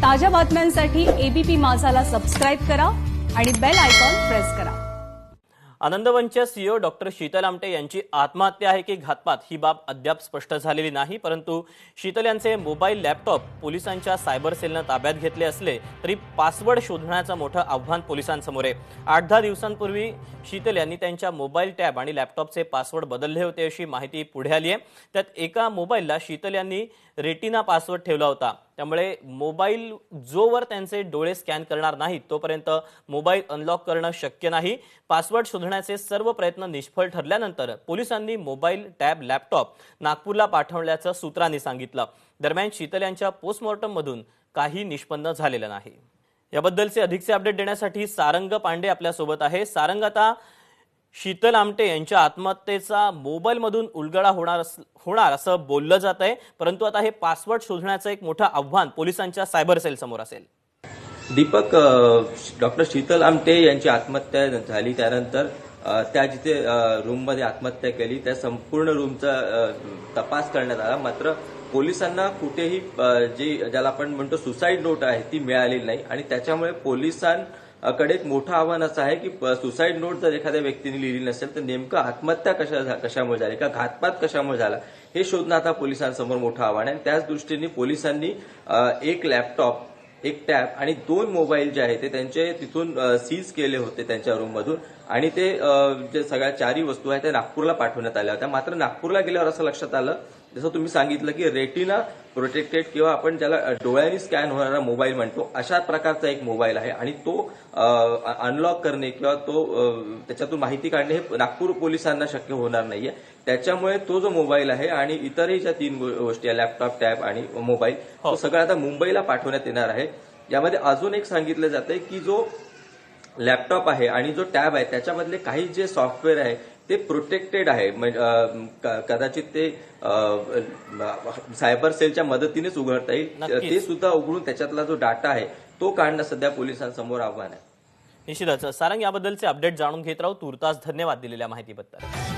ताज्या बातम्यांसाठी ABP माझाला subscribe करा आणि बेल आयकॉन प्रेस करा। आनंदवनच्या सीईओ डॉक्टर शीतल आमटे यांची आत्महत्या आहे की घातपात ही बाब अद्याप स्पष्ट झालेली नाही, परंतु शीतल यांचे मोबाईल लॅपटॉप पोलिसांच्या सायबर सेलने ताब्यात घेतले असले तरी पासवर्ड शोधण्याचं मोठं आव्हान पोलिसांसमोर आहे। 8-10 दिवसांपूर्वी शीतल यांनी त्यांच्या मोबाईल टॅब आणि लॅपटॉपचे पासवर्ड बदलले होते अशी माहिती पुढे आली आहे। त्यात एका मोबाईलला शीतल यांनी रेटिना पासवर्ड ठेवला होता, त्यामुळे मोबाईल जोवर त्यांचे डोळे स्कॅन करणार नाहीत तोपर्यंत मोबाईल अनलॉक करणं शक्य नाही। पासवर्ड शोधण्याचे सर्व प्रयत्न निष्फळ ठरल्यानंतर पोलिसांनी मोबाईल टॅब लॅपटॉप नागपूरला पाठवल्याचं सूत्रांनी सांगितलं। दरम्यान शीतल यांच्या पोस्टमॉर्टम मधून काही निष्पन्न झालेलं नाही। याबद्दलचे अधिकचे अपडेट देण्यासाठी सारंग पांडे आपल्या सोबत आहे। सारंग, आता शीतल आमटे यांच्या आत्महत्येचा मोबाईल मधून उलगडा होणार असं बोललं जात आहे, परंतु आता हे पासवर्ड शोधण्याचं एक मोठं आव्हान पोलिसांच्या सायबर सेल समोर असेल। दीपक, डॉक्टर शीतल आमटे यांची आत्महत्या झाली त्यानंतर त्या जिथे रूममध्ये आत्महत्या केली त्या संपूर्ण रूमचा तपास करण्यात आला, मात्र पोलिसांना कुठेही ज्याला आपण म्हणतो सुसाईड नोट आहे ती मिळालेली नाही आणि त्याच्यामुळे पोलिसांकडे एक मोठं आव्हान असं आहे की सुसाईड नोट जर एखाद्या व्यक्तीने लिहिली नसेल तर नेमकं आत्महत्या कशामुळे झाली का घातपात कशामुळे झाला हे शोधणं आता पोलिसांसमोर मोठं आव्हान आहे। त्याच दृष्टीने पोलिसांनी एक लॅपटॉप, एक टॅब आणि 2 मोबाईल जे आहे ते त्यांचे तिथून सीज केले होते त्यांच्या रूममधून आणि ते जे सगळ्या 4 वस्तू आहेत त्या नागपूरला पाठवण्यात आल्या होत्या। मात्र नागपूरला गेल्यावर असं लक्षात आलं, जसं तुम्ही सांगितलं की रेटिना प्रोटेक्टेड किंवा आपण ज्याला डोळ्यांनी स्कॅन होणारा मोबाईल म्हणतो अशा प्रकारचा एक मोबाईल आहे आणि तो अनलॉक करणे किंवा तो त्याच्यातून माहिती काढणे हे नागपूर पोलिसांना शक्य होणार नाहीये। त्याच्यामुळे तो जो मोबाईल आहे आणि इतरही ज्या 3 गोष्टी आहे लॅपटॉप, टॅब आणि मोबाईल तो सगळं आता मुंबईला पाठवण्यात येणार आहे। यामध्ये अजून एक सांगितलं जातंय की जो लॅपटॉप आहे आणि जो टॅब आहे त्याच्यामधले काही जे सॉफ्टवेअर आहे ते प्रोटेक्टेड आहे, कदाचित ते सायबर सेलच्या मदतीनेच उघडता येईल, ते सुद्धा उघडून त्याच्यातला जो डाटा आहे तो काढणं सध्या पोलिसांसमोर आव्हान आहे। निश्चितच सारंग, याबद्दलचे अपडेट जाणून घेत राहू। तुर्तास धन्यवाद दिलेल्या माहितीबद्दल।